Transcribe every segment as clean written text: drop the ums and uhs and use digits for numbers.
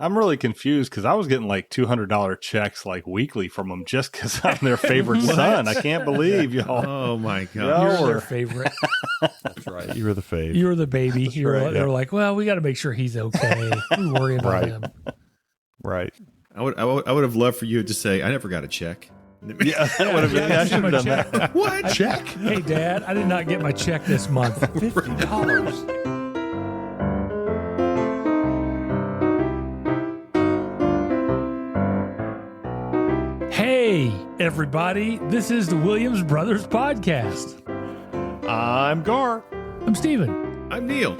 I'm really confused because I was getting like $200 checks like weekly from them just because I'm their favorite son. I can't believe y'all. Oh my God. You're their favorite. That's right. You were the fave. You were the baby. That's You're, right, They were like, well, we got to make sure he's okay. We worry about Right. him. Right. I would have loved for you to say, I never got a check. Yeah, that would have been. I should have done that. What? Check? Hey, Dad, I did not get my check this month. $50. Hey, everybody. This is the Williams Brothers Podcast. I'm Gar. I'm Steven. I'm Neil.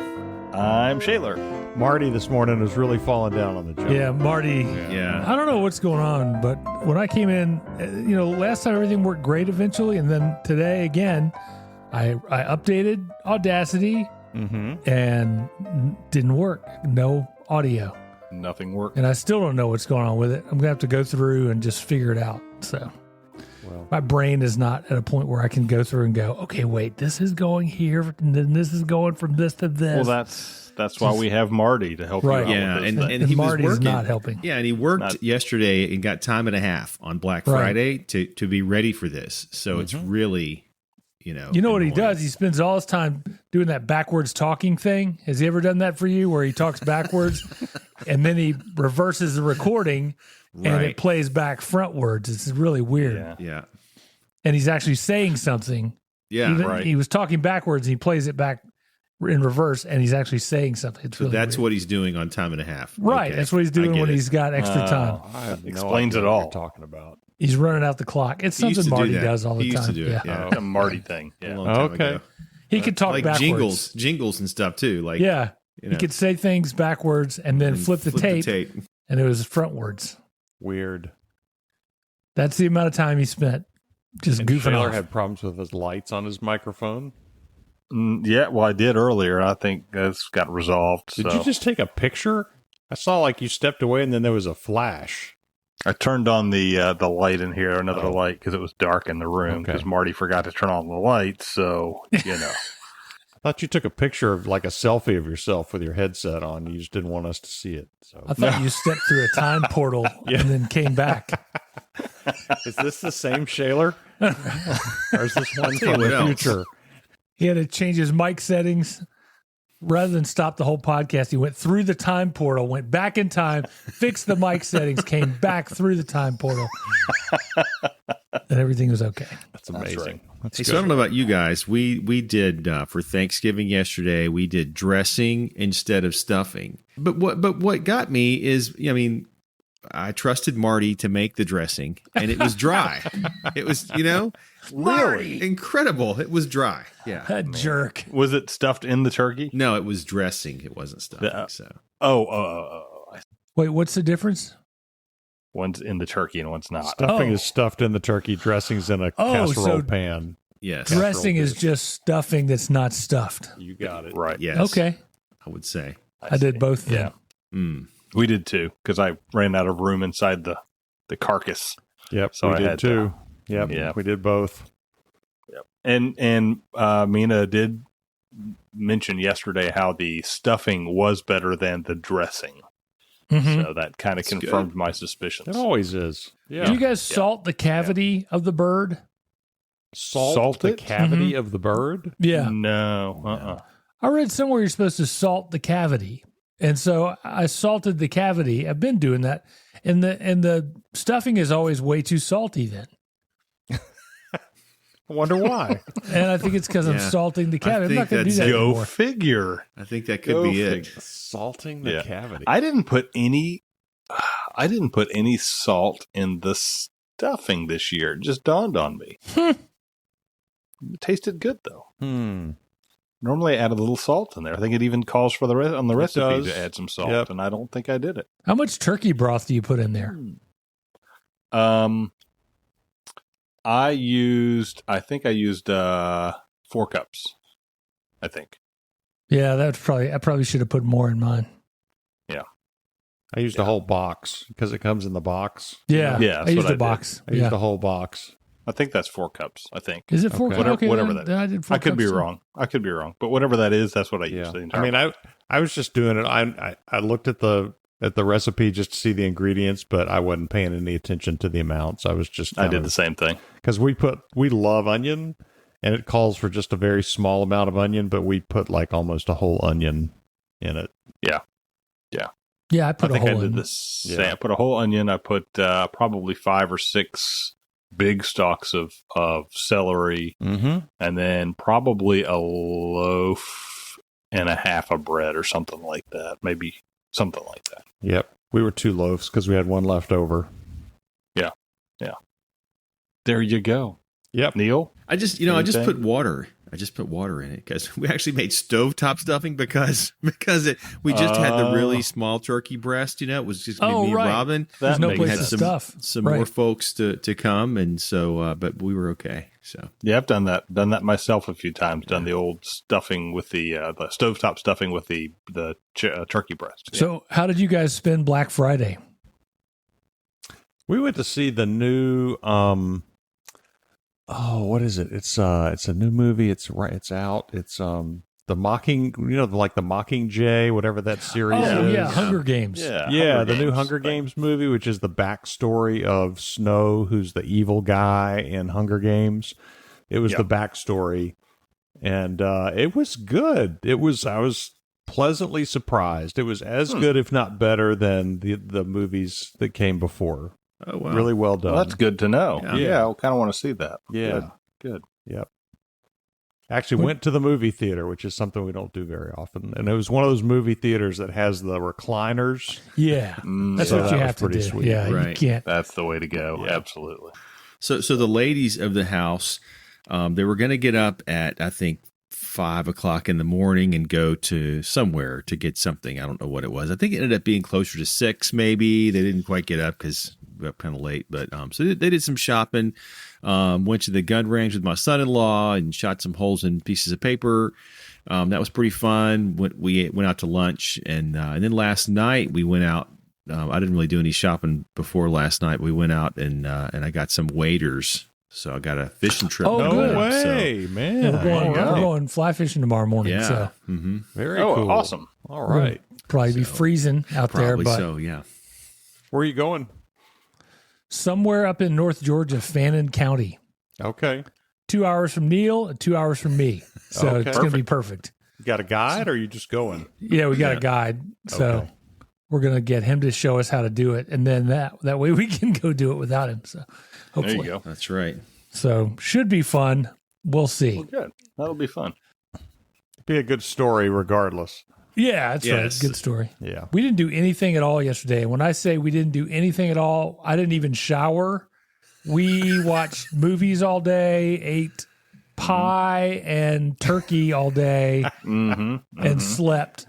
I'm Shaler. Marty this morning was really falling down on the job. Yeah, Marty. Yeah. I don't know what's going on, but when I came in, last time everything worked great eventually, and then today again, I updated Audacity and didn't work. No audio. Nothing worked. And I still don't know what's going on with it. I'm going to have to go through and just figure it out. So Well, my brain is not at a point where I can go through and go, okay, wait, this is going here, and then this is going from this to this. Well, that's why we have Marty to help Right. you out Yeah, with those and things. he was Marty's working. not helping. Yeah, and he worked yesterday and got time and a half on Black Right. Friday to be ready for this. So it's really, You know what he annoying. does? He spends all his time doing that backwards talking thing. Has he ever done that for you where he talks backwards and then he reverses the recording and Right. it plays back frontwards? It's really weird. Yeah. Yeah. And he's actually saying something. Yeah. Even- right. He was talking backwards and he plays it back in reverse and he's actually saying something. It's So really that's weird. what he's doing on time and a half. Right. Okay. That's what he's I doing get when it. he's got extra time. I have Explains no idea it what all. you're talking about. He's running out the clock. It's He used something to do Marty that. does all the He time. used to do it, yeah. It's a Marty thing. A Yeah. long time Okay. ago. He could talk like backwards. jingles and stuff too. Like Yeah. you He know, could say things backwards and then and flip the tape, and it was frontwards. Weird. That's the amount of time he spent just And goofing Shaler off. had problems with his lights on his microphone. Yeah, well, I did earlier. I think that's got resolved. Did so you just take a picture? I saw like you stepped away and then there was a flash. I turned on the light in here, another light, because it was dark in the room Okay. because Marty forgot to turn on the light. So, I thought you took a picture of like a selfie of yourself with your headset on. You just didn't want us to see it. So I thought you stepped through a time portal and then came back. is this the same Shaler? Or is this one you from what the else. future? He had to change his mic settings. Rather than stop the whole podcast, he went through the time portal, went back in time, fixed the mic settings, came back through the time portal, and everything was okay. That's amazing. That's Hey, good. so I don't know about you guys. We did for Thanksgiving yesterday. We did dressing instead of stuffing. But what got me is, I mean, I trusted Marty to make the dressing, and it was dry. It was, Marty! incredible. It was dry. Yeah. That jerk. was it stuffed in the turkey? No, it was dressing. It wasn't stuffing. So Oh. Wait, what's the difference? One's in the turkey and one's not. Stuffing Oh. is stuffed in the turkey. Dressing's in a Oh, casserole so- pan. yes, Dressing is dish. just stuffing that's not stuffed. You got it. Right. yes. Okay. I would say. I did both then. Yeah. Mm. We did too, because I ran out of room inside the carcass. Yep. So we I did had too. Yep. Yeah. We did both. And Mina did mention yesterday how the stuffing was better than the dressing. Mhm. So that kind of That's confirmed my suspicions. It always is. Yeah. Do you guys salt the cavity of the bird? Salt the it? cavity of the bird? Yeah. No. I read somewhere you're supposed to salt the cavity. And so I salted the cavity. I've been doing that. And the stuffing is always way too salty then. I wonder why. And I think it's because I'm Yeah. salting the cavity. I'm not think going to do that's- that Go anymore. figure. I think that could Go be it. figure. Salting the Yeah. cavity. I didn't put any salt in the stuffing this year. It just dawned on me. It tasted good though. Normally I add a little salt in there. I think it even calls for on the recipe does. to add some salt, Yep. and I don't think I did it. How much turkey broth do you put in there? I think I used 4 cups. I think. Yeah, I probably should have put more in mine. I used a whole box because it comes in the box. Yeah. Yeah, that's I used what I a did. box. I used Yeah. a whole box. I think that's 4 cups. I think. Is it 4 Okay. cups? Whatever then- that then I did 4 I could be cups, too. wrong. I could be wrong. But whatever that is, that's what I used. The I entire mean, I was just doing it. I looked at the at the recipe just to see the ingredients, but I wasn't paying any attention to the amounts. I was just I did the same thing. because we love onion, and it calls for just a very small amount of onion, but we put like almost a whole onion in it. Yeah, I put I a think I whole did in. this. Yeah. I put a whole onion. I put probably 5 or 6 big stalks of celery, Mm-hmm. and then probably a loaf and a half of bread or something like that. Maybe something like that. Yep. We were 2 loaves because we had one left over. There you go. Yep. Neil? I just put Anything? water. I just put water in it because we actually made stovetop stuffing because we just had the really small turkey breast. It was just gonna be me and right. Robin. There's no makes place had to sense. stuff. Some Right. more folks to come, and so but we were okay. So Yeah, I've done that myself a few times. Done the old stuffing with the stovetop stuffing with the turkey breast. Yeah. So, how did you guys spend Black Friday? We went to see the new what is it? It's a new movie. It's out. It's the Mockingjay, whatever that series Oh, is. yeah, Hunger Games. Yeah, the new Hunger Games movie, which is the backstory of Snow, who's the evil guy in Hunger Games. It was the backstory, and it was good. I was pleasantly surprised. It was as good, if not better, than the movies that came before. oh wow, Really well done. Well, that's good to know. Yeah. Yeah, I kind of want to see that. Yeah. Good. Yep. Actually went to the movie theater, which is something we don't do very often. And it was one of those movie theaters that has the recliners. Yeah, that's So what that you was have to pretty do. sweet. Yeah, you Right. can't. That's the way to go. Yeah. Absolutely. So the ladies of the house, they were going to get up at I think 5 o'clock in the morning and go to somewhere to get something. I don't know what it was. I think it ended up being closer to 6. Maybe they didn't quite get up because we got kind of late. But so they did some shopping. Went to the gun range with my son-in-law and shot some holes in pieces of paper. That was pretty fun. We went out to lunch and then last night we went out. I didn't really do any shopping before last night. We went out and I got some waders. So I got a fishing trip. Oh, coming good. No up, so- way, man. Yeah, we're All right. going fly fishing tomorrow morning. yeah. So Mm-hmm. Very Oh, cool. awesome. All right. probably be freezing out there, Probably but so. Yeah. Where are you going? somewhere up in North Georgia, Fannin County. Okay. 2 hours from Neil and 2 hours from me. So Okay. it's going to be perfect. You got a guide or are you just going? Yeah, we got a guide. So Okay. we're going to get him to show us how to do it. And then that way we can go do it without him. So There hopefully. you go. That's right. So should be fun. We'll see. Well, good. That'll be fun. Be a good story regardless. Yeah, that's right. Yes. Good story. Yeah. We didn't do anything at all yesterday. When I say we didn't do anything at all, I didn't even shower. We watched movies all day, ate pie and turkey all day, Mm-hmm. and slept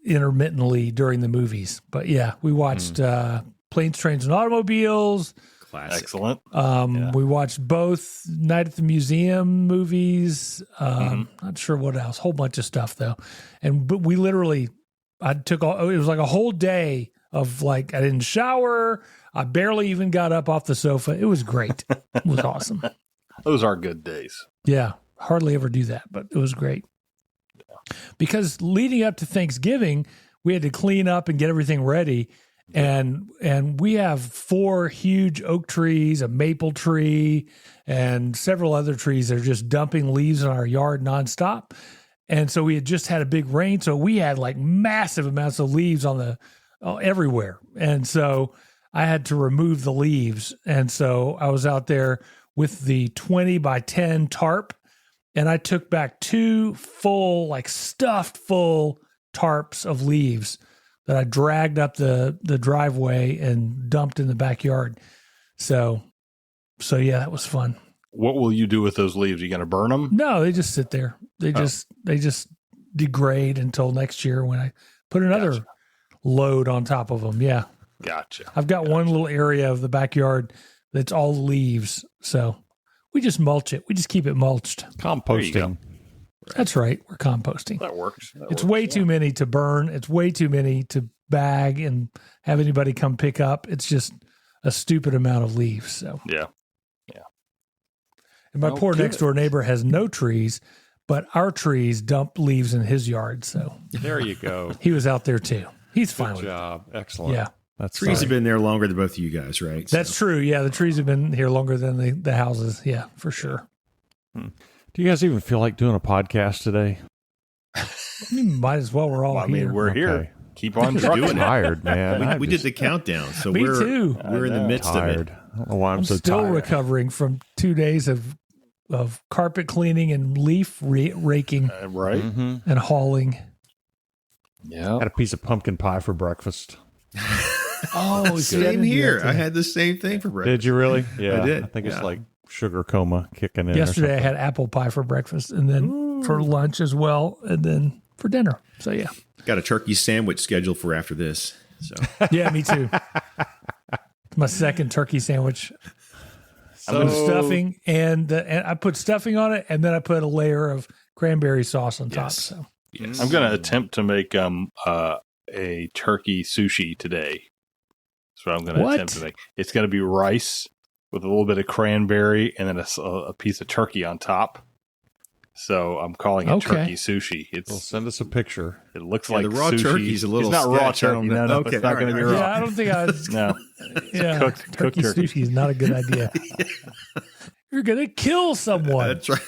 intermittently during the movies. But yeah, we watched Planes, Trains, and Automobiles. Classic. Excellent. We watched both Night at the Museum movies. Not sure what else. Whole bunch of stuff though. But we literally, it was like a whole day of like, I didn't shower. I barely even got up off the sofa. It was great. It was awesome. Those are good days. Yeah. Hardly ever do that, but it was great. Because leading up to Thanksgiving, we had to clean up and get everything ready. And we have 4 huge oak trees, a maple tree, and several other trees that are just dumping leaves in our yard nonstop. And so we had just had a big rain, so we had like massive amounts of leaves on everywhere. And so I had to remove the leaves. And so I was out there with the 20 by 10 tarp, and I took back 2 full, like stuffed full tarps of leaves that I dragged up the driveway and dumped in the backyard. So yeah, that was fun. What will you do with those leaves? Are you going to burn them? No, they just sit there. They just degrade until next year when I put another load on top of them. Yeah. Gotcha. I've got one little area of the backyard that's all leaves. So we just mulch it. We just keep it mulched. Composting. That's right. We're composting. That works. It's way too many to burn. It's way too many to bag and have anybody come pick up. It's just a stupid amount of leaves. So, Yeah. and my Oh, poor good. next door neighbor has no trees, but our trees dump leaves in his yard. So There you go. he was out there too. He's fine Good with job. Excellent. Yeah. That's Trees have been there longer than both of you guys, right? That's true. Yeah, the trees have been here longer than the houses. Yeah, for sure. Do you guys even feel like doing a podcast today? I mean, might as well. We're all Well, I here. mean, we're here. Okay. Keep on I'm trucking. tired, man. We did the countdown, so Me we're too. we're in the midst tired. of it. I don't know why I'm so still tired. recovering from 2 days of carpet cleaning and leaf raking Right? Mm-hmm. and hauling. Yeah. Had a piece of pumpkin pie for breakfast. Oh, Same here. I had the same thing for breakfast. Did you really? Yeah, I did. I think it's Yeah. like sugar coma kicking in. Yesterday I had apple pie for breakfast, and then for lunch as well, and then for dinner. So yeah, Got a turkey sandwich scheduled for after this. So yeah, me too. It's my second turkey sandwich. So Stuffing and I put stuffing on it, and then I put a layer of cranberry sauce on top. Yes. So yes. I'm going to attempt to make a turkey sushi today. That's what I'm going to What? attempt to make. It's going to be rice with a little bit of cranberry and then a piece of turkey on top. So I'm calling it Okay. turkey sushi. Well, It send us a picture. looks Yeah, like the raw sushi. turkey's a little It's not raw sketch. I don't turkey. know. No, Okay, it's not all going to right, be all raw. yeah, I don't think I was. No, Yeah, cooked turkey turkey. sushi is not a good idea. You're gonna kill someone. That's right.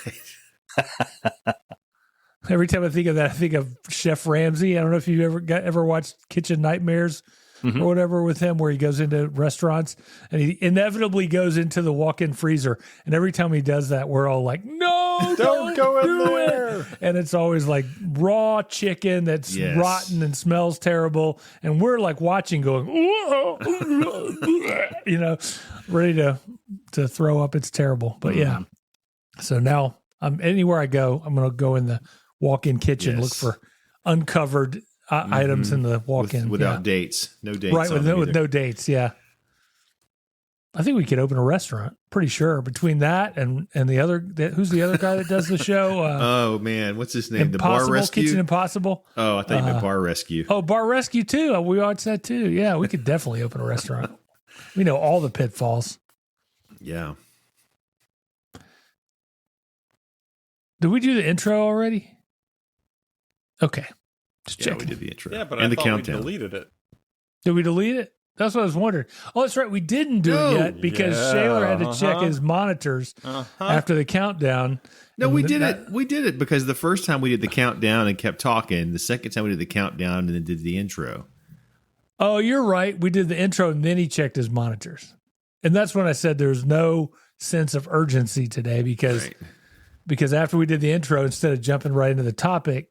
Every time I think of that, I think of Chef Ramsay. I don't know if you ever watched Kitchen Nightmares Mhm. or whatever with him, where he goes into restaurants and he inevitably goes into the walk-in freezer. And every time he does that, we're all like, "No, don't go in do it." there. And it's always like raw chicken that's Yes. rotten and smells terrible, and we're like watching, going, you know, ready to throw up. It's terrible, but yeah. So now anywhere I go, I'm going to go in the walk-in kitchen, Yes. look for uncovered items in the walk-in. Without dates. No dates. Right, on with them with either. no dates. Yeah. I think we could open a restaurant. Pretty sure between that and the other, who's the other guy that does the show? Oh man, what's his name? The Bar Impossible, Rescue. Kitchen Impossible. Oh, I thought you meant Bar Rescue. Oh, Bar Rescue too. We watched that too. Yeah, we could definitely open a restaurant. We know all the pitfalls. Yeah. Did we do the intro already? Okay, just Yeah, checking. we did the intro. Yeah, but and I the thought countdown. we deleted it. Did we delete it? That's what I was wondering. Oh, that's right. We didn't do No. it yet because Yeah, Shaler had to check his monitors after the countdown. No, And we th- did that- it. We did it because the first time we did the countdown and kept talking. The second time we did the countdown and then did the intro. Oh, you're right. We did the intro and then he checked his monitors. And that's when I said there's no sense of urgency today because after we did the intro, instead of jumping right into the topic,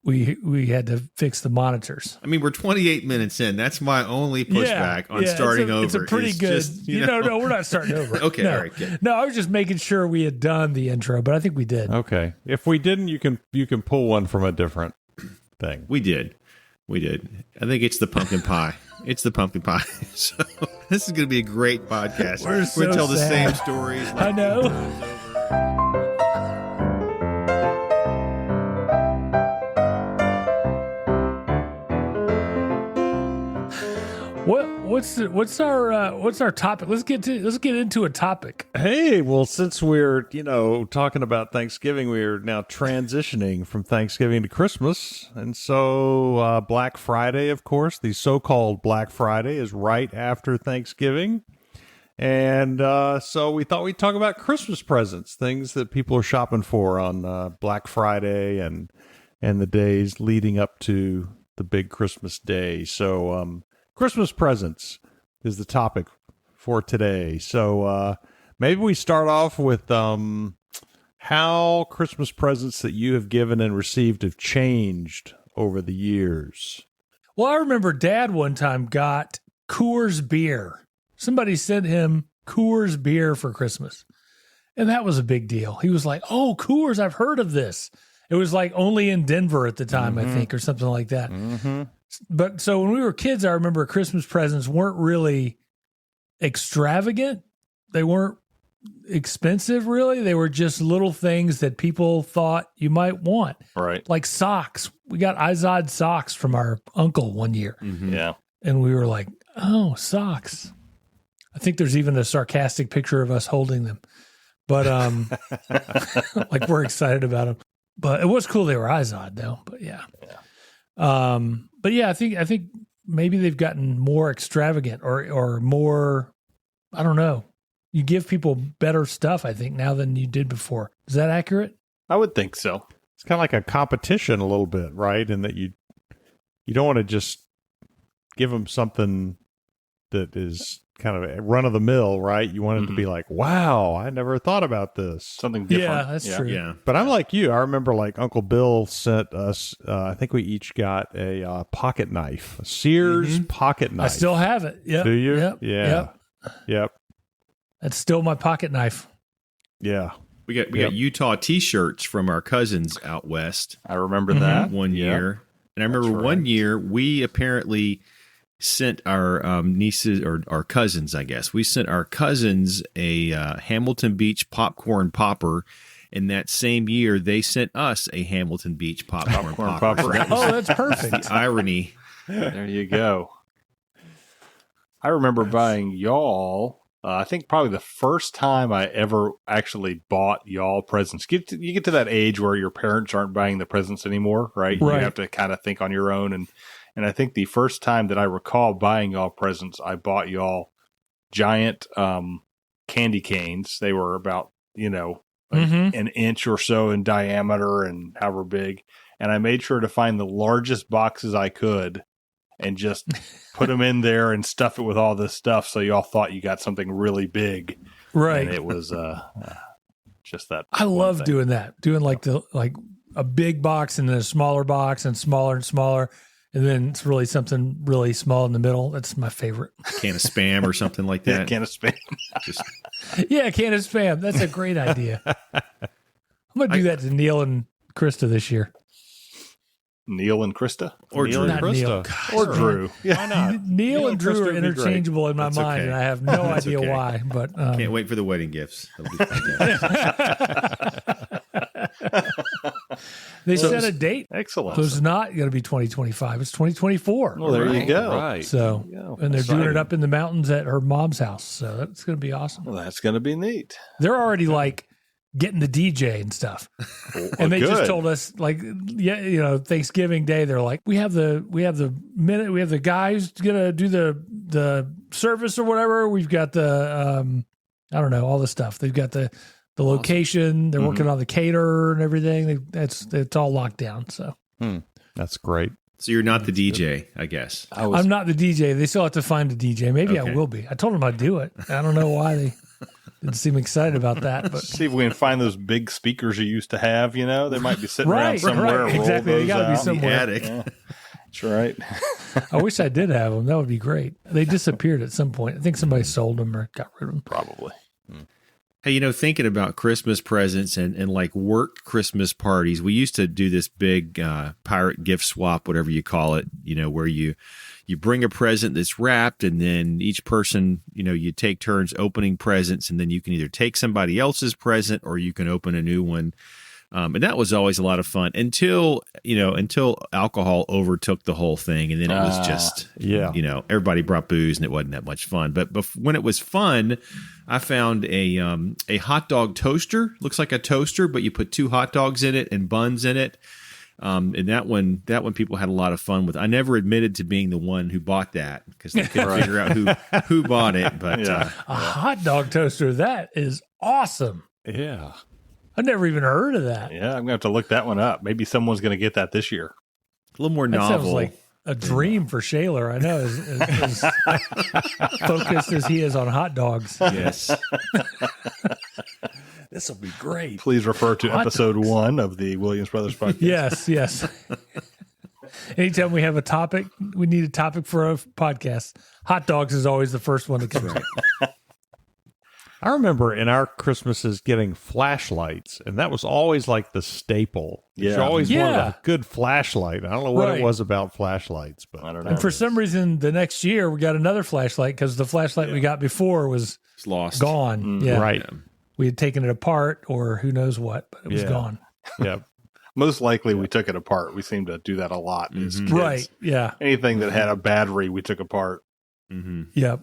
we had to fix the monitors. I mean, we're 28 minutes in. That's my only pushback on starting over. It's a pretty It's good. just, No, we're not starting over. Okay, no. all right, good. No, I was just making sure we had done the intro, but I think we did. Okay. If we didn't, you can pull one from a different thing. We did. I think it's the pumpkin pie. It's the pumpkin pie. So this is going to be a great podcast. We're going so to tell the sad. same stories. I know. What's our topic? Let's get into a topic. Hey, well, since we're, talking about Thanksgiving, we're now transitioning from Thanksgiving to Christmas. And so Black Friday, of course, the so-called Black Friday is right after Thanksgiving. And so we thought we'd talk about Christmas presents, things that people are shopping for on Black Friday and the days leading up to the big Christmas day. So Christmas presents is the topic for today. So maybe we start off with how Christmas presents that you have given and received have changed over the years. Well, I remember Dad one time got Coors beer. Somebody sent him Coors beer for Christmas. And that was a big deal. He was like, "Oh, Coors, I've heard of this." It was like only in Denver at the time, I think, or something like that. But so when we were kids, I remember Christmas presents weren't really extravagant. They weren't expensive, really. They were just little things that people thought you might want. Right. Like socks. We got Izod socks from our uncle one year. Yeah. And we were like, "Oh, socks." I think there's even a sarcastic picture of us holding them. But like we're excited about them. But it was cool they were Izod though. But yeah. But yeah, I think maybe they've gotten more extravagant or more, I don't know. You give people better stuff, I think, now than you did before. Is that accurate? I would think so. It's kind of like a competition a little bit, right? And that you don't want to just give them something that is kind of run of the mill, right? You want it to be like, wow, I never thought about this. Something different. Yeah, that's true. Yeah. But I'm like you. I remember like Uncle Bill sent us, I think we each got a pocket knife, a Sears pocket knife. I still have it. Yep. Do you? Yep. Yeah. Yep. That's still my pocket knife. Yeah. We got Utah T-shirts from our cousins out west. I remember that one year, and I remember one year we apparently sent our nieces or our cousins, I guess. We sent our cousins a Hamilton Beach popcorn popper. And that same year, they sent us a Hamilton Beach popcorn popper. So that was that's perfect. the irony. There you go. I remember buying y'all. I think probably the first time I ever actually bought y'all presents. You get to that age where your parents aren't buying the presents anymore, right? You have to kind of think on your own. And I think the first time that I recall buying y'all presents, I bought y'all giant candy canes. They were about, an inch or so in diameter and however big. And I made sure to find the largest boxes I could and just put them in there and stuff it with all this stuff. So y'all thought you got something really big. Right. And it was just that. I love doing that. Doing like a big box and then a smaller box and smaller. And then it's really something really small in the middle. That's my favorite. Can of Spam or something like that. Yeah, can of Spam. Yeah, can of Spam. That's a great idea. I'm going to do that to Neil and Krista this year. Neil and Krista? Or Neil Drew. and Krista. Or Drew. Yeah. Why not? Neil and Drew Krista are would be great. interchangeable in my That's mind, okay. and I have no That's idea okay. why. But Can't wait for the wedding gifts. That'll be fantastic. they set a date. Excellent. So it's not going to be 2025. It's 2024. Well, there you go. Right. So, There you go. and they're doing it Exciting. up in the mountains at her mom's house. So that's going to be awesome. Well, that's going to be neat. They're already like getting the DJ and stuff. And they just told us Thanksgiving Day, they're like, we have the guys gonna do the service or whatever. We've got the I don't know, all the stuff. They've got the location. They're working on the caterer and everything. It's all locked down. So That's great. So you're not the DJ, I guess. I'm not the DJ. They still have to find a DJ. Maybe Okay. I will be. I told them I'd do it. I don't know why they didn't seem excited about that, but See if we can find those big speakers you used to have. They might be sitting around somewhere. Right, Roll exactly. They those got to be out. somewhere. Attic. Yeah, that's right. I wish I did have them. That would be great. They disappeared at some point. I think somebody sold them or got rid of them. Probably. Hey, thinking about Christmas presents and like work Christmas parties, we used to do this big pirate gift swap, whatever you call it, where you bring a present that's wrapped and then each person, you take turns opening presents and then you can either take somebody else's present or you can open a new one. And that was always a lot of fun until alcohol overtook the whole thing. And then it was just, everybody brought booze and it wasn't that much fun. But when it was fun, I found a hot dog toaster. Looks like a toaster, but you put 2 hot dogs in it and buns in it. And that one people had a lot of fun with. I never admitted to being the one who bought that because they couldn't figure out who bought it. But Yeah. A hot dog toaster. That is awesome. Yeah. I've never even heard of that. Yeah, I'm going to have to look that one up. Maybe someone's going to get that this year. a little more That novel. sounds like a dream for Shaler. I know, as focused as he is on hot dogs. Yes. This will be great. Please refer to Hot episode 1 of the Williams Brothers podcast. Yes. Anytime we have a topic, we need a topic for a podcast. Hot dogs is always the first one that comes up. I remember in our Christmases getting flashlights, and that was always like the staple. You Yeah. always wanted Yeah. a good flashlight. I don't know what Right. it was about flashlights, but I don't know. And for some reason, the next year we got another flashlight because the flashlight we got before was It's lost. gone. Yeah, right. we had taken it apart or who knows what, but it was Yeah. gone. Yeah. Most likely we took it apart. We seem to do that a lot. As kids. Right? Yeah. Anything that had a battery, we took apart. Mm-hmm. Yep.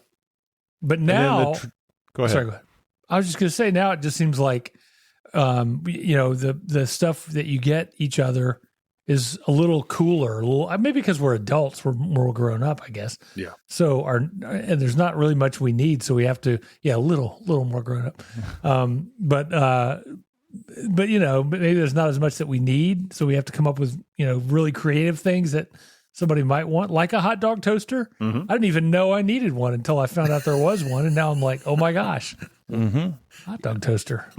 But And then now, go ahead. sorry, go ahead. I was just going to say now it just seems like, the stuff that you get each other is a little cooler, a little maybe because we're adults, we're more grown up, I guess. Yeah. So and there's not really much we need, so we have to a little more grown up. But maybe there's not as much that we need, so we have to come up with really creative things that somebody might want, like a hot dog toaster. Mm-hmm. I didn't even know I needed one until I found out there was one, and now I'm like, oh my gosh, hot dog toaster.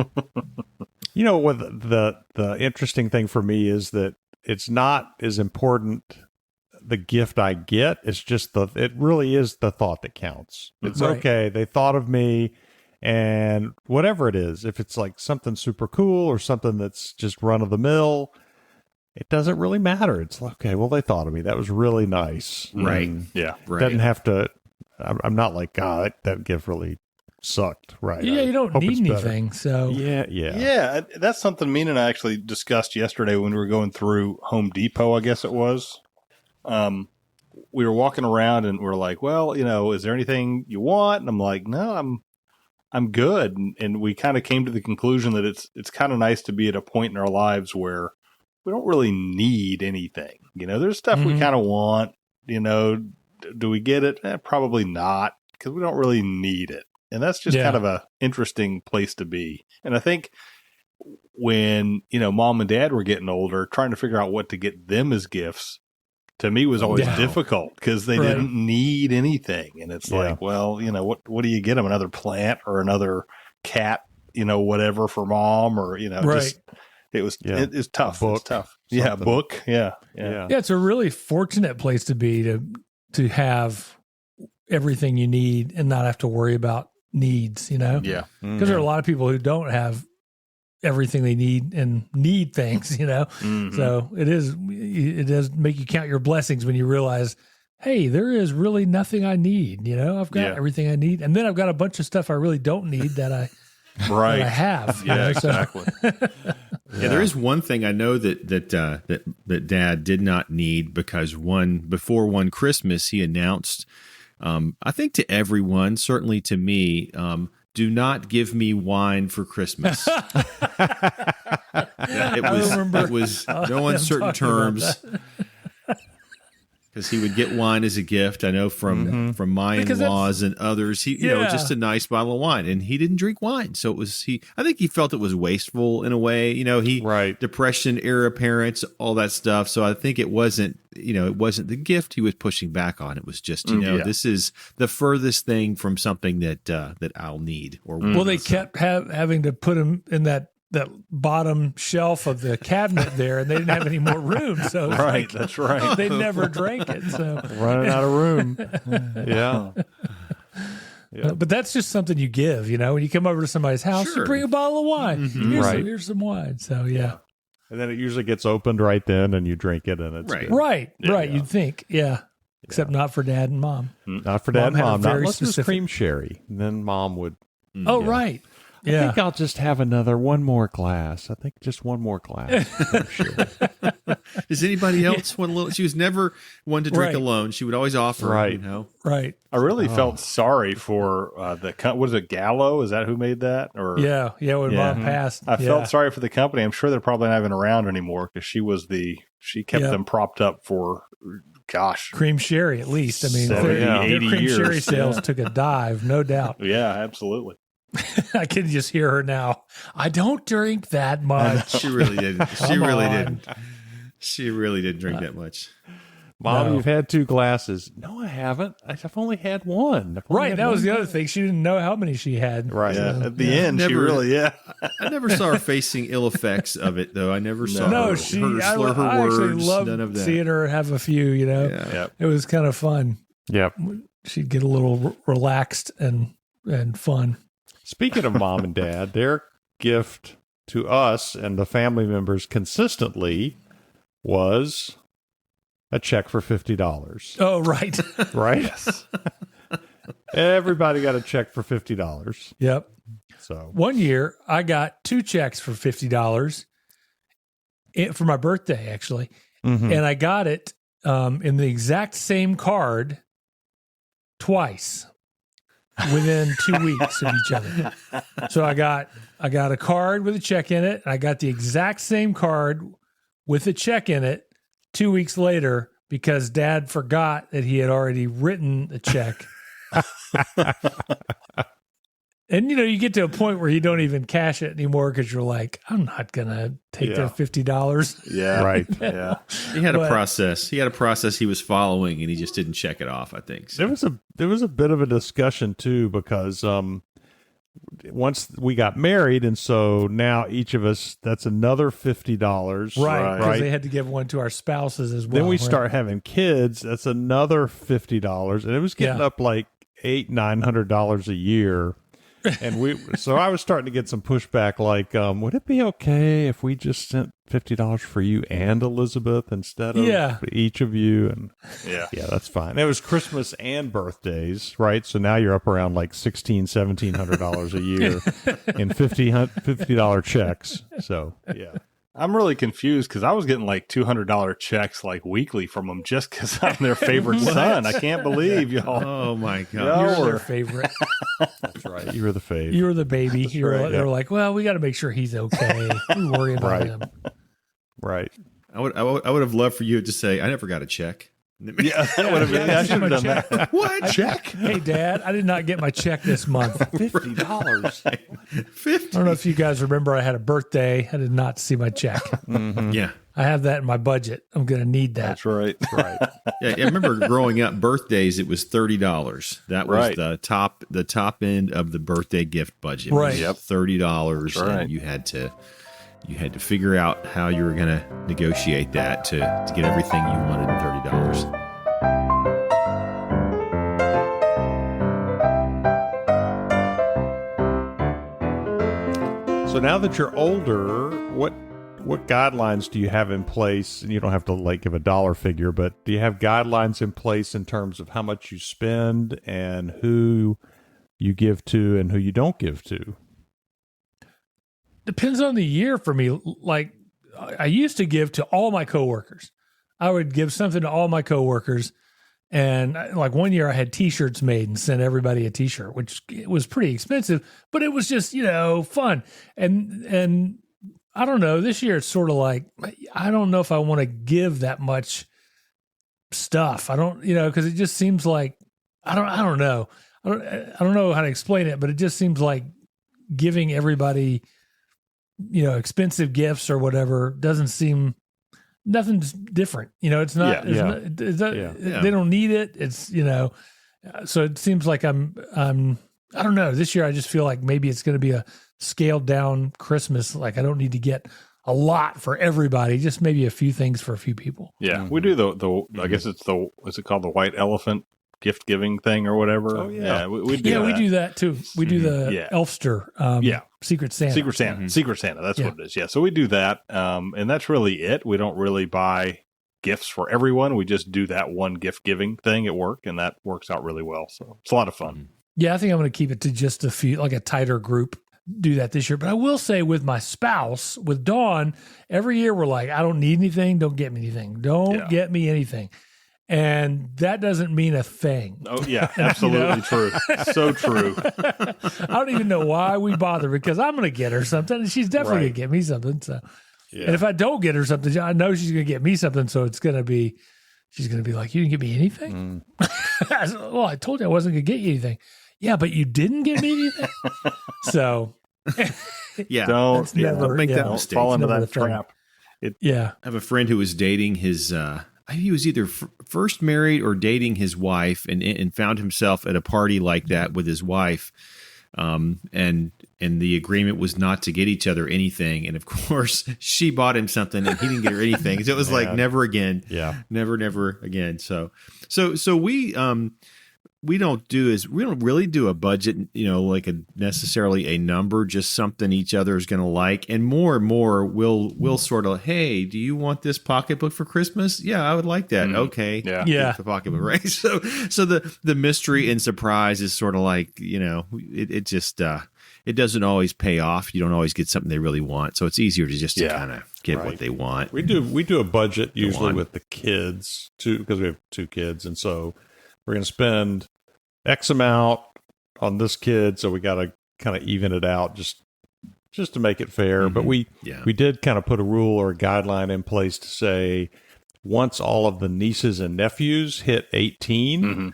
What the interesting thing for me is that it's not as important the gift I get. It's just it really is the thought that counts. It's Right. okay. They thought of me, and whatever it is, if it's like something super cool or something that's just run of the mill, it doesn't really matter. It's like, okay, well, they thought of me. That was really nice. Right. And Yeah. Right. doesn't have to. I'm not like, God, that gift really sucked. Right. Yeah, I you don't hope need it's better. anything. So Yeah. Yeah, that's something Mina and I actually discussed yesterday when we were going through Home Depot, I guess it was. We were walking around and we're like, well, is there anything you want? And I'm like, no, I'm good. And we kind of came to the conclusion that it's kind of nice to be at a point in our lives where we don't really need anything. There's stuff we kind of want, do we get it? Probably not, because we don't really need it. And that's just kind of a interesting place to be. And I think when, mom and dad were getting older, trying to figure out what to get them as gifts, to me was always difficult because they didn't need anything. And it's like, well, what do you get them? Another plant or another cat, whatever for mom, or, just, it's tough. It's tough. Something. Yeah. Book. Yeah. Yeah. it's a really fortunate place to be to have everything you need and not have to worry about needs, Yeah. because there are a lot of people who don't have everything they need and need things, So it does make you count your blessings when you realize, hey, there is really nothing I need. I've got everything I need, and then I've got a bunch of stuff I really don't need that I Right. that I have. Yeah, exactly. Yeah, there is one thing I know that Dad did not need, because before one Christmas he announced, I think to everyone, certainly to me, do not give me wine for Christmas. It was no uncertain terms, because he would get wine as a gift. I know from my in-laws and others, he just a nice bottle of wine, and he didn't drink wine. So I think he felt it was wasteful in a way, Depression era parents, all that stuff. So I think it wasn't the gift he was pushing back on. It was just, this is the furthest thing from something that I'll need or want. Well, they kept having to put him in that bottom shelf of the cabinet there, and they didn't have any more room. So That's right. they never drank it. So Running out of room. Yeah. but that's just something you give, when you come over to somebody's house, you Sure. bring a bottle of wine. Here's some wine. So And then it usually gets opened right then, and you drink it, and it's Right. good. right. You'd think, except not for dad and mom. Not for dad and Mom had a mom. Not very unless it was specific- cream sherry. And then mom would. Oh, right. I think I'll just have one more glass. I think just one more glass. Cream sherry. Does anybody else want a little? She was never one to drink Right. alone. She would always offer, Right. Right. I really felt sorry for what is it, Gallo? Is that who made that? Or Yeah. When Yeah. mom passed. I felt sorry for the company. I'm sure they're probably not even around anymore, because she kept them propped up for, gosh. Cream sherry, at least. I mean, 70, their 80 cream years. sherry sales Yeah. took a dive, no doubt. Yeah, absolutely. I can just hear her now. I don't drink that much. She really didn't. She Come really on. didn't. She really didn't drink that much. Mom, No. you've had 2 glasses. No, I haven't. I've only had one. I've only Right. had That was one the other glass. thing. She didn't know how many she had. Right. Yeah, at the end, she Never- really, I never saw her facing ill effects of it, though. I never saw No, her, she. her I, slur her I words. actually loved None of that. seeing her have a few. Yeah. Yep. It was kind of fun. Yep. She'd get a little relaxed and fun. Speaking of mom and dad, their gift to us and the family members consistently was a check for $50. Oh, right. Right? Yes. Everybody got a check for $50. Yep. So One year, I got 2 checks for $50 for my birthday, actually. Mhm. And I got it in the exact same card twice within 2 weeks of each other. So I got a card with a check in it. And I got the exact same card with a check in it 2 weeks later because Dad forgot that he had already written the check. And, you get to a point where you don't even cash it anymore because you're like, I'm not going to take their $50. Yeah. Right. Yeah. He had a process. He had a process he was following, and he just didn't check it off, I think. So. There was a bit of a discussion, too, because once we got married, and so now each of us, that's another $50. Right. Because they had to give one to our spouses as well. Then we start having kids. That's another $50. And it was getting up like $800-900 a year. And so I was starting to get some pushback, like, would it be okay if we just sent $50 for you and Elizabeth instead of each of you? And yeah, that's fine. It was Christmas and birthdays, right? So now you're up around like $1,700 a year in $50 checks. So yeah. I'm really confused because I was getting like $200 checks like weekly from them just because I'm their favorite son. I can't believe y'all. Oh my God. You're their favorite. That's right. You were the fave. You were the baby. That's right, They were like, well, we got to make sure he's okay. We worry about him. Right. I would have loved for you to say, I never got a check. Yeah, that would have been. I should have done that. What? Check? Hey, Dad, I did not get my check this month. $50. I don't know if you guys remember, I had a birthday. I did not see my check. Mm-hmm. Yeah. I have that in my budget. I'm going to need that. That's right. Right. Yeah, I remember growing up, birthdays, it was $30. That was the top end of the birthday gift budget. Right. Yep. $30. Right. And you had to figure out how you were going to negotiate that to get everything you wanted in $30. So now that you're older, what guidelines do you have in place? And you don't have to like give a dollar figure, but do you have guidelines in place in terms of how much you spend and who you give to and who you don't give to? Depends on the year for me. Like, I used to give to all my coworkers. I would give something to all my coworkers. And like one year I had t-shirts made and sent everybody a t-shirt, which was pretty expensive, but it was just, fun. And I don't know, this year it's sort of like, I don't know if I want to give that much stuff. I don't, cause it just seems like, I don't know. I don't know how to explain it, but it just seems like giving everybody, expensive gifts or whatever doesn't seem, nothing's different. It's not, they don't need it. It's, so it seems like I don't know. This year I just feel like maybe it's going to be a scaled down Christmas. Like I don't need to get a lot for everybody, just maybe a few things for a few people. Yeah. We do the I guess it's is it called the white elephant gift giving thing or whatever? Oh, yeah. We do that. We do that too. We do the Elfster, Secret Santa. Secret Santa. Mm-hmm. Secret Santa. That's what it is. Yeah. So we do that. And that's really it. We don't really buy gifts for everyone. We just do that one gift giving thing at work, and that works out really well. So it's a lot of fun. Yeah, I think I'm going to keep it to just a few, like a tighter group. Do that this year. But I will say with my spouse, with Dawn, every year we're like, I don't need anything. Don't get me anything. Don't get me anything. And that doesn't mean a thing. Oh, yeah, absolutely true. So true. I don't even know why we bother, because I'm going to get her something and she's definitely going to get me something. So, and if I don't get her something, I know she's going to get me something. So she's going to be like, you didn't get me anything? I said, well, I told you I wasn't going to get you anything. Yeah, but you didn't get me anything? So, don't make that mistake. Fall into that thing. trap. I have a friend who was dating his, he was either first married or dating his wife, and found himself at a party like that with his wife. And the agreement was not to get each other anything. And of course she bought him something and he didn't get her anything. So it was like, never again. Yeah. Never again. So we don't really do a budget, like necessarily a number, just something each other is going to like. And more we'll sort of, hey, do you want this pocketbook for Christmas? Yeah, I would like that. Okay. Yeah. The pocketbook, right? So the mystery and surprise is sort of like, it just, it doesn't always pay off. You don't always get something they really want. So it's easier to just to kind of get what they want. We do a budget usually with the kids too, because we have 2 kids. And so we're going to spend X amount on this kid, so we got to kind of even it out just to make it fair. But we did kind of put a rule or a guideline in place to say once all of the nieces and nephews hit 18, Mm-hmm.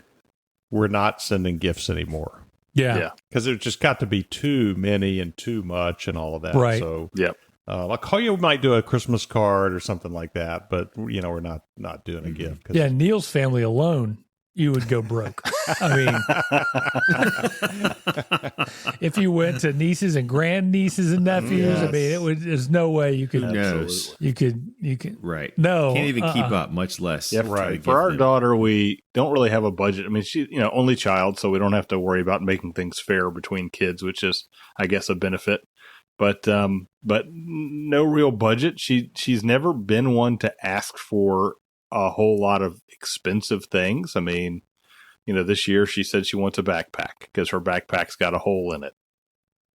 we're not sending gifts anymore. Yeah. Because it just got to be too many and too much and all of that. Right. So, Yep. like, you might do a Christmas card or something like that, but, we're not doing a gift. 'Cause Yeah, Neil's family alone, you would go broke. I mean, if you went to nieces and grandnieces and nephews, I mean, there's no way you could. Who knows? You could. Right. No, Can't even keep up, much less. Yeah, try to for our give them. daughter, we don't really have a budget. I mean, she, only child, so we don't have to worry about making things fair between kids, which is, I guess, a benefit. But no real budget. She's never been one to ask for a whole lot of expensive things. I mean, this year she said she wants a backpack because her backpack's got a hole in it.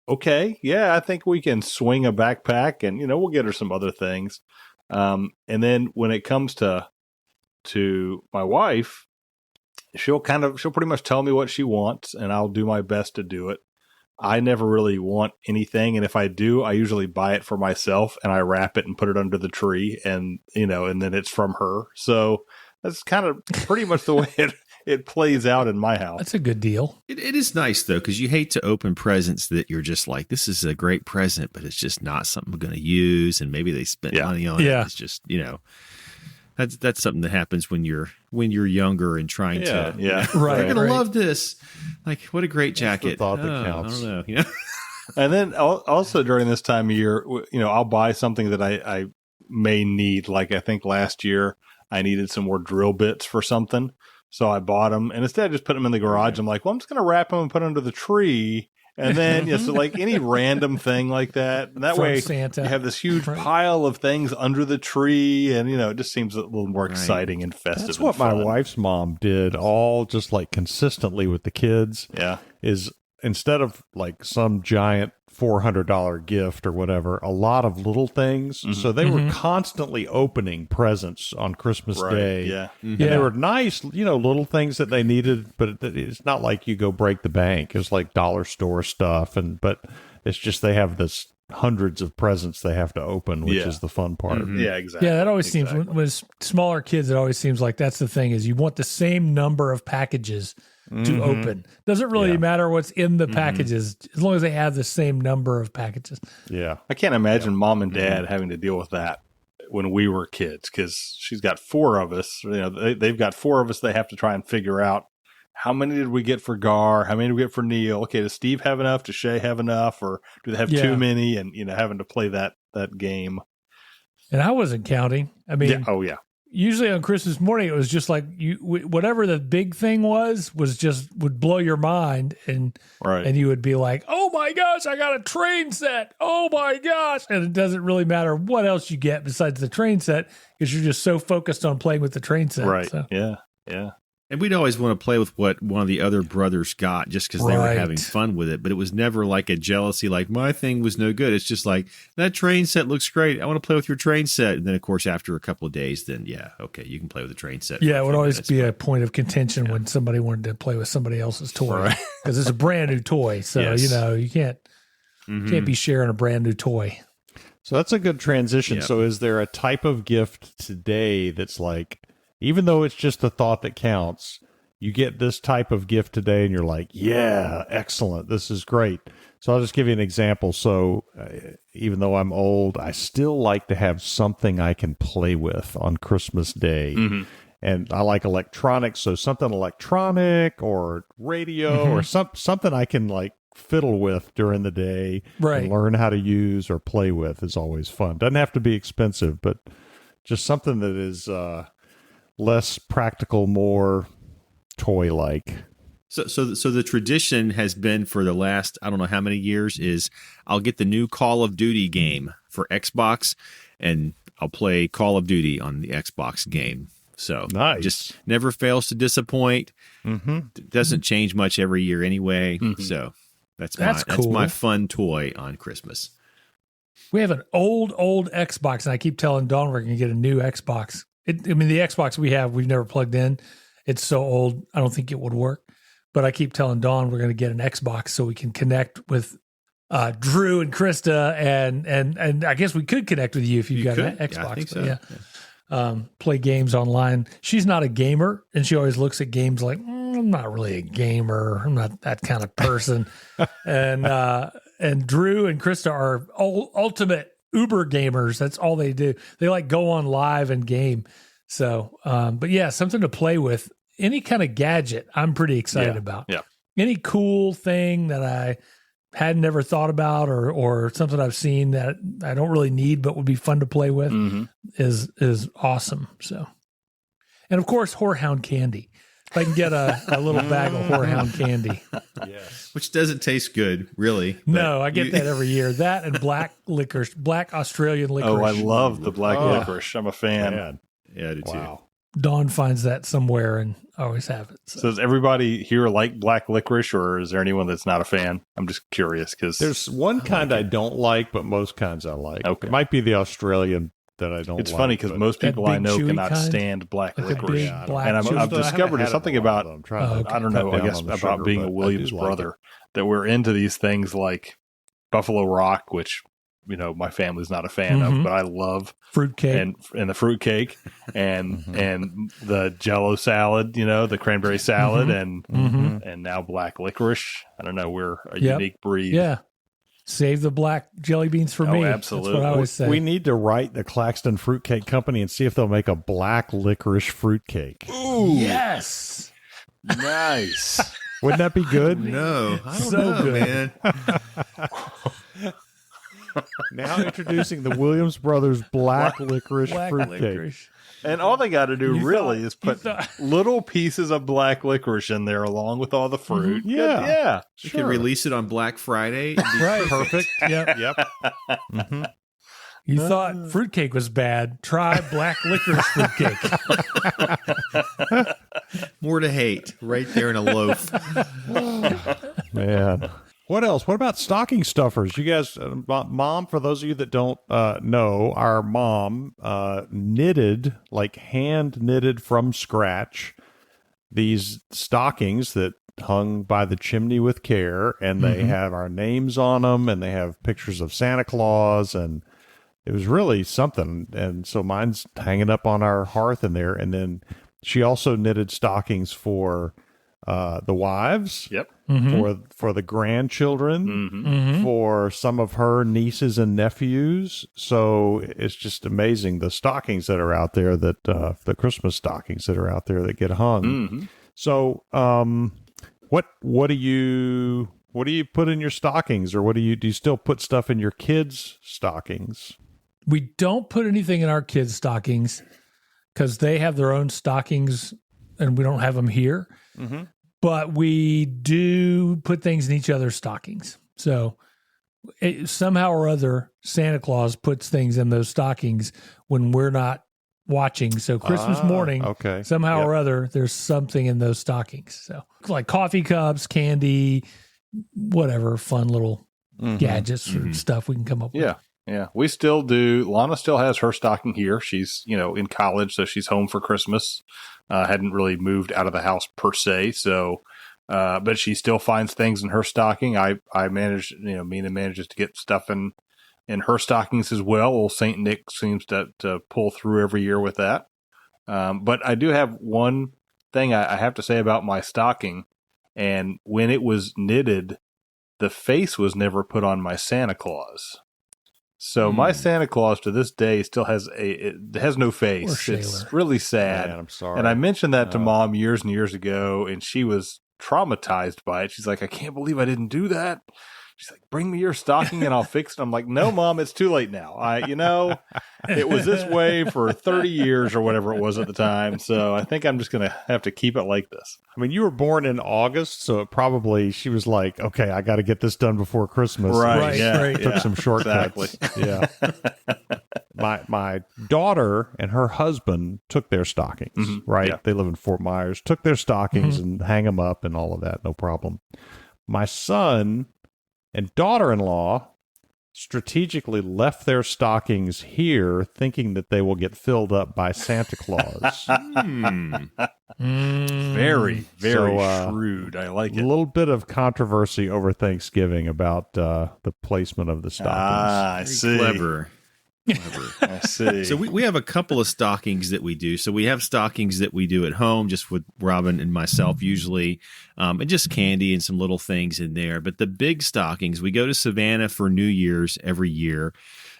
Okay, yeah, I think we can swing a backpack, and we'll get her some other things. And then when it comes to my wife, she'll pretty much tell me what she wants, and I'll do my best to do it. I never really want anything, and if I do, I usually buy it for myself, and I wrap it and put it under the tree, and and then it's from her. So that's kind of pretty much the way it plays out in my house. that's a good deal. It is nice, though, because you hate to open presents that you're just like, this is a great present, but it's just not something I'm going to use, and maybe they spent money on it. It's just, that's something that happens when you're younger and trying to. Yeah, right. You're gonna love this. Like, what a great jacket. That's the thought that counts. I don't know. And then also during this time of year, I'll buy something that I may need. Like I think last year I needed some more drill bits for something, so I bought them. And instead of just putting them in the garage, I'm like, well, I'm just going to wrap them and put them under the tree. And then, so like any random thing like that. And that From way Santa. you have this huge pile of things under the tree. And, it just seems a little more exciting and festive. That's what my fun. wife's mom did, all just like consistently with the kids. Yeah. Is instead of like some giant $400 gift or whatever, a lot of little things. Mm-hmm. So they were constantly opening presents on Christmas Day. Yeah. And they were nice, little things that they needed, but it's not like you go break the bank. It's like dollar store stuff. But it's just they have this hundreds of presents they have to open, which is the fun part. Mm-hmm. Yeah, exactly. Yeah, that always seems when it's smaller kids. It always seems like that's the thing is you want the same number of packages to open. Doesn't really matter what's in the packages as long as they have the same number of packages. Yeah. I can't imagine mom and dad having to deal with that when we were kids because she's got 4 of us. They've got 4 of us. They have to try and figure out how many did we get for Gar? How many did we get for Neil? Okay, does Steve have enough? Does Shay have enough? Or do they have too many? And, having to play that game. And I wasn't counting. I mean, usually on Christmas morning, it was just like whatever the big thing was just would blow your mind. And you would be like, oh my gosh, I got a train set. Oh my gosh. And it doesn't really matter what else you get besides the train set because you're just so focused on playing with the train set. Right. So. Yeah. Yeah. And we'd always want to play with what one of the other brothers got just because they were having fun with it. But it was never like a jealousy, like my thing was no good. It's just like, that train set looks great. I want to play with your train set. And then, of course, after a couple of days, then, okay, you can play with the train set. Yeah, it would always be a point of contention when somebody wanted to play with somebody else's toy. Because it's a brand new toy. So, you can't be sharing a brand new toy. So that's a good transition. Yep. So is there a type of gift today that's like, even though it's just the thought that counts, you get this type of gift today and you're like, yeah, excellent. This is great. So I'll just give you an example. So even though I'm old, I still like to have something I can play with on Christmas Day. Mm-hmm. And I like electronics. So something electronic or radio or something I can like fiddle with during the day and learn how to use or play with is always fun. Doesn't have to be expensive, but just something that is less practical, more toy-like. So the tradition has been for the last, I don't know how many years, is I'll get the new Call of Duty game for Xbox, and I'll play Call of Duty on the Xbox game. So nice. Just never fails to disappoint. Doesn't change much every year anyway. So that's cool. That's my fun toy on Christmas. We have an old Xbox, and I keep telling Dawn we're going to get a new Xbox. The Xbox we've never plugged in. It's so old, I don't think it would work. But I keep telling Dawn we're going to get an Xbox so we can connect with Drew and Krista, and I guess we could connect with you if you've got an Xbox. Yeah, I think so. play games online. She's not a gamer, and she always looks at games like, I'm not really a gamer. I'm not that kind of person. and Drew and Krista are ultimate Uber gamers. That's all they do. They like go on live and game. So, but yeah, something to play with. Any kind of gadget, I'm pretty excited about. Yeah. Any cool thing that I had never thought about, or something I've seen that I don't really need but would be fun to play with is awesome. So, and of course, Whorehound candy. If I can get a little bag of Whorehound candy. Yes. Which doesn't taste good, really. No, I get that every year. That and black licorice, black Australian licorice. Oh, I love the black licorice. I'm a fan. Man. Yeah, I do too. Wow. Dawn finds that somewhere and always have it. So does everybody here like black licorice, or is there anyone that's not a fan? I'm just curious because There's one kind I don't like, but most kinds I like. Okay. It might be the Australian that I don't it's like. funny because but- most That people I big know chewy cannot kind? stand black Like a licorice. big black And chewy- I've I haven't discovered had it something in a while, about, though. I'm trying to okay. I don't know, cut I down guess on the about sugar, being but a I do Williams like brother, that we're into these things like Buffalo Rock, which, you know, my family's not a fan of, but I love, Fruitcake. and the fruitcake and the Jello salad, you know, the cranberry salad, and now black licorice. I don't know, we're a unique breed. Yeah. Save the black jelly beans for Oh, me. absolutely. That's what I always say. We need to write the Claxton Fruitcake Company and see if they'll make a black licorice fruitcake. Ooh, Yes. nice. Wouldn't that be good? No, I don't So know, good. man. Now introducing the Williams Brothers black licorice Black fruitcake. licorice. And all they got to do really is you put thought- little pieces of black licorice in there along with all the fruit. Mhm. Yeah. Good, yeah. You could release it on Black Friday. And be Right. Perfect. Yep. Yep. You thought fruitcake was bad. Try black licorice fruitcake. more to hate right there in a loaf. Man. What else? What about stocking stuffers? You guys, Mom, for those of you that don't know, our mom knitted, like hand knitted from scratch, these stockings that hung by the chimney with care, and they have our names on them, and they have pictures of Santa Claus, and it was really something. And so mine's hanging up on our hearth in there. And then she also knitted stockings for the wives. Yep. For the grandchildren, for some of her nieces and nephews. So it's just amazing the stockings that are out there, that the Christmas stockings that are out there that get hung. So what do you put in your stockings, or do you still put stuff in your kids' stockings? We don't put anything in our kids' stockings because they have their own stockings and we don't have them here. But we do put things in each other's stockings. So somehow or other, Santa Claus puts things in those stockings when we're not watching. So Christmas morning, okay. somehow Yep. or other, there's something in those stockings. So like coffee cups, candy, whatever fun little gadgets or stuff we can come up with. Yeah. Yeah. We still do. Lana still has her stocking here. She's, you know, in college, so she's home for Christmas. Hadn't really moved out of the house per se. So, but she still finds things in her stocking. I managed, you know, Mina manages to get stuff in her stockings as well. Old Saint Nick seems to pull through every year with that. But I do have one thing I have to say about my stocking. And when it was knitted, the face was never put on my Santa Claus. So my Santa Claus to this day still has no face. Poor It's Shayla. really sad. Man, I'm sorry. And I mentioned that to Mom years and years ago, and she was traumatized by it. She's like, I can't believe I didn't do that. She's like, bring me your stocking and I'll fix it. I'm like, no, Mom, it's too late now. It was this way for 30 years or whatever it was at the time. So I think I'm just going to have to keep it like this. I mean, you were born in August, so she was like, okay, I got to get this done before Christmas. Right. Yeah. Right. Took some shortcuts. Yeah. My daughter and her husband took their stockings, right? Yeah. They live in Fort Myers, took their stockings and hang them up and all of that. No problem. My son and daughter-in-law strategically left their stockings here thinking that they will get filled up by Santa Claus. Very, very So, shrewd. I like A it. little bit of controversy over Thanksgiving about the placement of the stockings. Ah, I see. Clever. I see. So we have a couple of stockings that we do. So we have stockings that we do at home, just with Robin and myself usually, and just candy and some little things in there. But the big stockings, we go to Savannah for New Year's every year.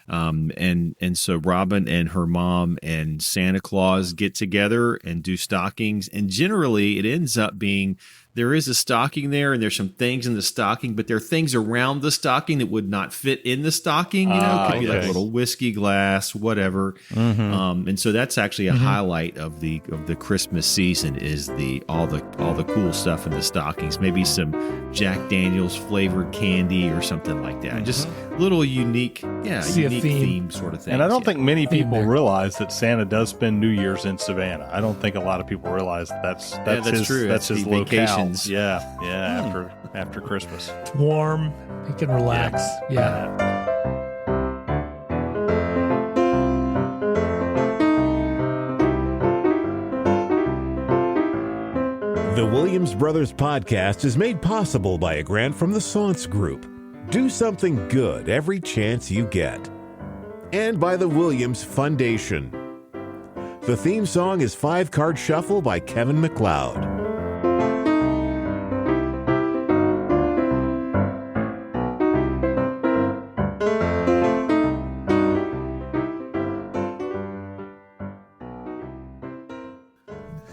And so Robin and her mom and Santa Claus get together and do stockings. And generally it ends up being, there is a stocking there and there's some things in the stocking, but there are things around the stocking that would not fit in the stocking. You know, it could be like a little whiskey glass, whatever. And so that's actually a highlight of the Christmas season is all the cool stuff in the stockings. Maybe some Jack Daniel's flavored candy or something like that. Just little unique theme sort of thing. And I don't think many people realize that Santa does spend New Year's in Savannah. I don't think a lot of people realize that's true. That's his vacation. Yeah, after Christmas. It's warm. You can relax. Yeah. The Williams Brothers Podcast is made possible by a grant from the Saunce Group. Do something good every chance you get. And by the Williams Foundation. The theme song is 5-Card Shuffle by Kevin MacLeod.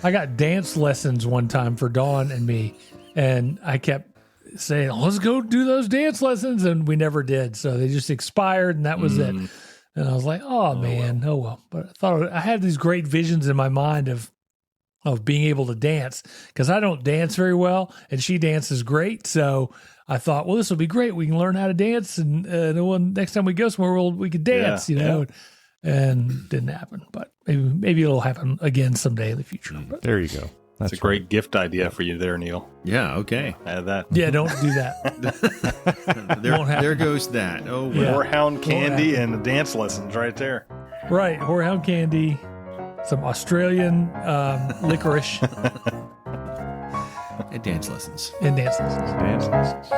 I got dance lessons one time for Dawn and me, and I kept saying, let's go do those dance lessons, and we never did. So they just expired, and that was it. And I was like, oh well. But I thought I had these great visions in my mind of being able to dance, because I don't dance very well, and she dances great. So I thought, well, this will be great. We can learn how to dance, and next time we go somewhere, we could dance, you know. And didn't happen, but maybe it'll happen again someday in the future. But there you go. That's a great gift idea for you there, Neil. Yeah, okay. Add that. Yeah, don't do that. there goes that. Oh, well. Yeah. Whorehound candy and dance lessons right there. Right, whorehound candy, some Australian licorice. And dance lessons. And dance lessons. Dance lessons.